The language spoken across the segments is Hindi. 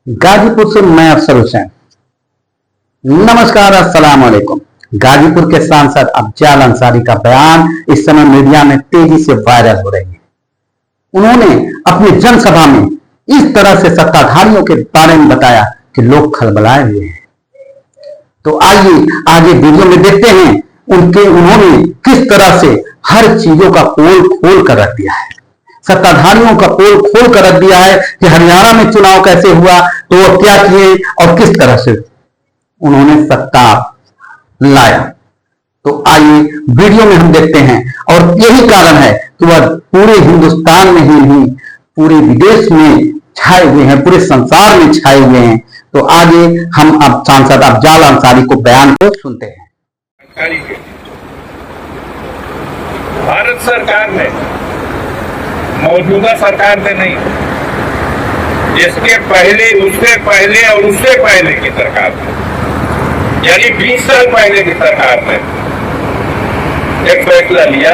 गाजीपुर से मैं अफसर हुसैन। नमस्कार, अस्सलाम वालेकुम। गाजीपुर के सांसद अफजाल अंसारी का बयान इस समय मीडिया में तेजी से वायरल हो रही है। उन्होंने अपनी जनसभा में इस तरह से सत्ताधारियों के बारे में बताया कि लोग खलबलाए हुए हैं। तो आइए आगे वीडियो में देखते हैं उन्होंने किस तरह से हर चीजों का पोल खोल कर रख दिया है, सत्ताधारियों का पोल खोल कर रख दिया है कि हरियाणा में चुनाव कैसे हुआ, तो वो क्या किए और किस तरह से उन्होंने सत्ता लाया। तो आइए वीडियो में हम देखते हैं। और यही कारण है कि वह पूरे हिंदुस्तान में ही नहीं, पूरे विदेश में छाए हुए हैं, पूरे संसार में छाए हुए हैं। तो आगे हम अब सांसद अफजाल अंसारी को बयान को सुनते हैं। भारत सरकार ने, मौजूदा सरकार ने नहीं, इसके पहले, उससे पहले और उससे पहले की सरकार ने, यानी 20 साल पहले की सरकार ने एक फैसला लिया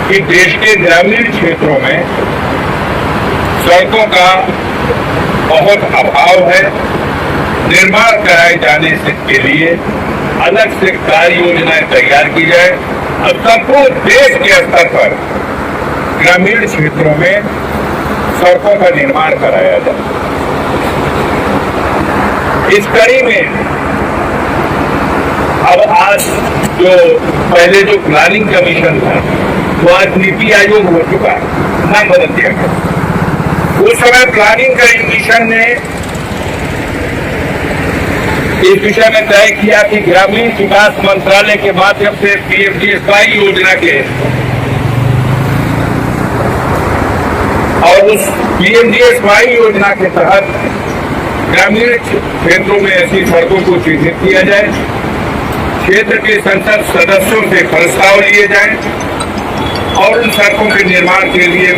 कि देश के ग्रामीण क्षेत्रों में सड़कों का बहुत अभाव है। निर्माण कराए जाने के लिए अलग से कार्य योजनाएं तैयार की जाए और संपूर्ण देश के स्तर पर ग्रामीण क्षेत्रों में सड़कों का निर्माण कराया जाए। इस कड़ी में अब आज पहले जो प्लानिंग कमीशन था वो आज नीति आयोग हो चुका है, नाम बदल दिया गया। उस समय प्लानिंग कमीशन ने इस विषय में तय किया कि ग्रामीण विकास मंत्रालय के माध्यम से पीएमजीएसवाई योजना के और उस पीएमजीएसवाई योजना के तहत ग्रामीण क्षेत्रों में ऐसी सड़कों को चिन्हित किया जाए, क्षेत्र के संसद सदस्यों से प्रस्ताव लिए जाएं और उन सड़कों के निर्माण के लिए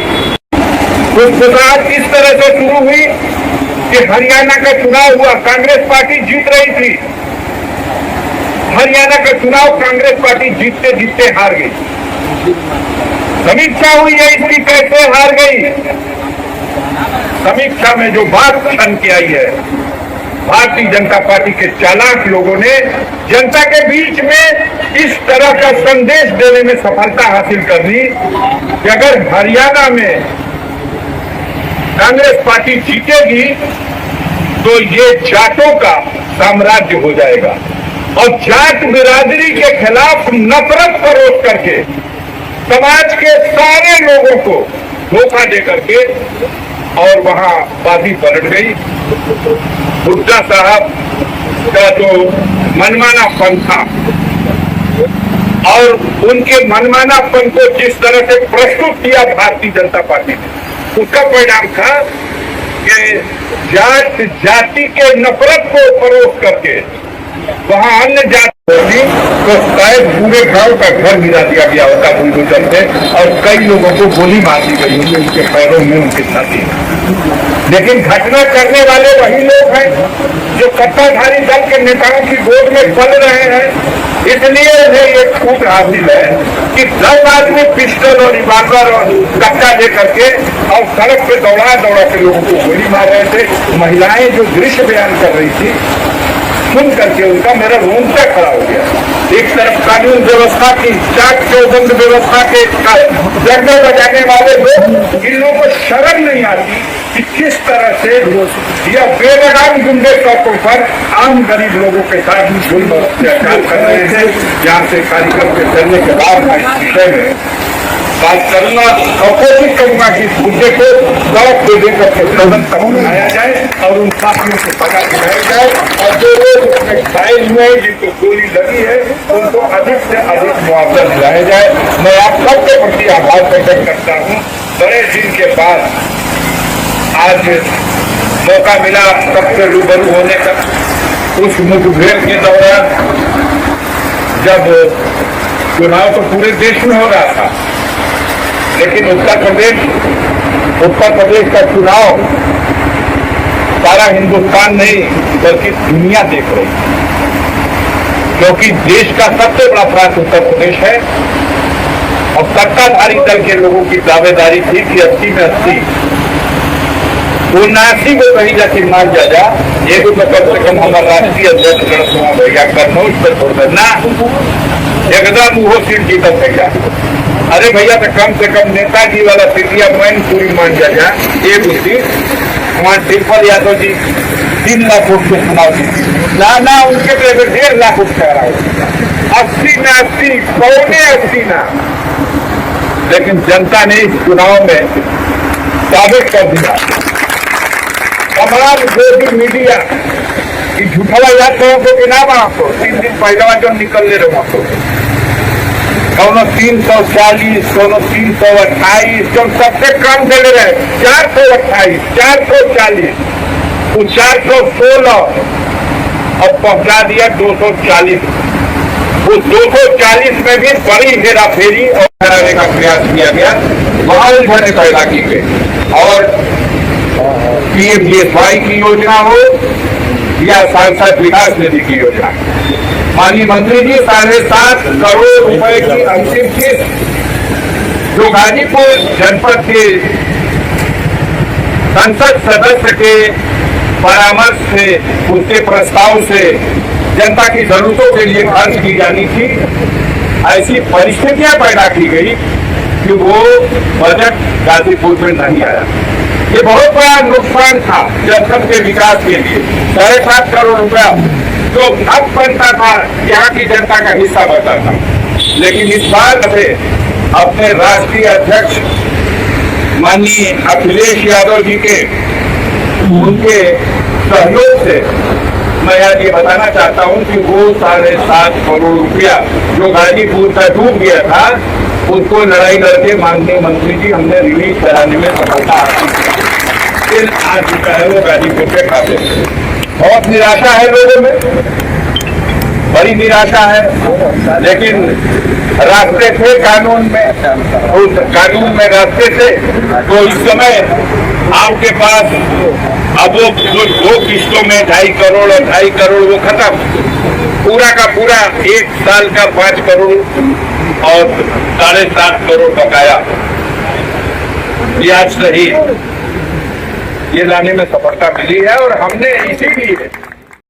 शुरुआत इस तरह से शुरू हुई कि हरियाणा का चुनाव हुआ, कांग्रेस पार्टी जीत रही थी। हरियाणा का चुनाव कांग्रेस पार्टी जीतते जीतते हार गई। समीक्षा हुई है इसकी, कैसे हार गई। समीक्षा में जो बात छन के आई है, भारतीय जनता पार्टी के चालाक लोगों ने जनता के बीच में इस तरह का संदेश देने में सफलता हासिल कर ली कि अगर हरियाणा में कांग्रेस पार्टी जीतेगी तो ये जाटों का साम्राज्य हो जाएगा और जाट बिरादरी के खिलाफ नफरत परोस करके समाज के सारे लोगों को धोखा दे करके और वहां बाजी पलट गई। बुड्ढा साहब का जो मनमानापन था और उनके मनमानापन को जिस तरह से प्रस्तुत किया भारतीय जनता पार्टी ने, उसका परिणाम था कि जाट जाति के नफरत को परोस करके वहां अन्य जाति होती तो शायद पूरे गांव का घर गिरा दिया गया होता बुलडोजर से और कई लोगों को गोली मार दी गई होती उनके पैरों में, उनके साथी। लेकिन घटना करने वाले वही लोग हैं जो सत्ताधारी दल के नेताओं की गोद में पल रहे हैं। इसलिए उन्हें ये छूट हासिल है कि 10 आदमी पिस्टल और रिवाल्वर और कट्टा लेकर के और सड़क पे दौड़ा दौड़ा के लोगों को गोली मार रहे थे। महिलाएं जो दृश्य बयान कर रही थी, सुन करके उनका मेरा रोंगटा खड़ा हो गया। एक तरफ कानून व्यवस्था की चाक चौबंद व्यवस्था के जगह बजाने वाले लोग, इन लोगों को शर्म नहीं आती कि किस तरह से यह बेलगाम गुंडे सड़कों पर आम गरीब लोगों के साथ जुल्म और अत्याचार कर रहे थे। यहाँ से कार्यक्रम के चलने के बाद मैं इस विषय में बात करूंगा और कोशिश करूंगा कि इस मुद्दे को सड़क पे लेकर के सदन तक बनाया जाए और उन साथियों से पता दिलाया जाए और जो लोग उसमें घायल हुए हैं, जिनको गोली लगी है, उनको अधिक से अधिक मुआवजा दिलाया जाए। मैं आप सबके प्रति आभार प्रकट करता हूँ। बड़े दिन के बाद आज मौका मिला सबसे रूबरू होने का। उस मुठभेड़ के दौरान जब चुनाव तो पूरे देश में हो रहा था, लेकिन उत्तर प्रदेश का चुनाव सारा हिंदुस्तान नहीं बल्कि दुनिया देख रही है, क्योंकि देश का सबसे बड़ा प्रांत उत्तर प्रदेश है और सत्ताधारी दल के लोगों की दावेदारी थी कि 80 में 80 79 को कहीं जाके मान जा एक तो कम से कम हमारा राष्ट्रीय अध्यक्ष लड़का भैया कन्नौज पर छोड़ देना एकदम वो सीट जीता भैया। अरे भैया तो कम से कम नेताजी वाला सीटिया मैन पूरी मान जा एक सीट वहां डिम्पल यादव जी 3 लाख वोट के चुनाव जीती ना उनके तो 1.5 लाख वोट कह 80 में 80 80 ना, लेकिन जनता ने इस चुनाव में साबित कर दिया तमाम जो भी मीडिया की झूठा याद करो तो कि ना आपको 3 दिन पहले जो निकल ले रहे आपको कौनो 340 कौनो 328 जो सबसे कम चले रहे 428 440 वो 416 अब पहुंचा दिया 240। वो 240 में भी बड़ी हेराफेरी और कराने का प्रयास किया गया, माहौल भरने पैदा की गई। और पीएमजीएसवाई की योजना हो या सांसद विकास निधि की योजना, माननीय मंत्री जी 7.5 करोड़ रुपए की अंतिम किस्त जो गाजीपुर जनपद के संसद सदस्य के परामर्श से उसके प्रस्ताव से जनता की जरूरतों के लिए खर्च की जानी थी, ऐसी परिस्थितियां पैदा की गई कि वो बजट गाजीपुर में नहीं आया। ये बहुत बड़ा नुकसान था जनपद के विकास के लिए। 7.5 करोड़ रुपया जो हक बनता था यहाँ की जनता का हिस्सा बनता था, लेकिन इस बार से अपने राष्ट्रीय अध्यक्ष माननीय अखिलेश यादव जी के उनके सहयोग से मैं आज ये बताना चाहता हूँ कि वो 7.5 करोड़ रुपया जो गाजीपुर का डूब गया था उसको लड़ाई लड़के माननीय मंत्री जी हमने रिलीज कराने में सफलता हासिल आ चुका है वो गाजीपुर के खाते। बहुत निराशा है लोगों में, बड़ी निराशा है, लेकिन रास्ते थे कानून में, उस कानून में रास्ते थे। तो इस समय आपके पास अब वो 2 किस्तों में 2.5 करोड़ और 2.5 करोड़ वो खत्म, पूरा का पूरा 1 साल का 5 करोड़ और 7.5 करोड़ बकाया ब्याज सही ये लाने में सफलता मिली है। और हमने इसीलिए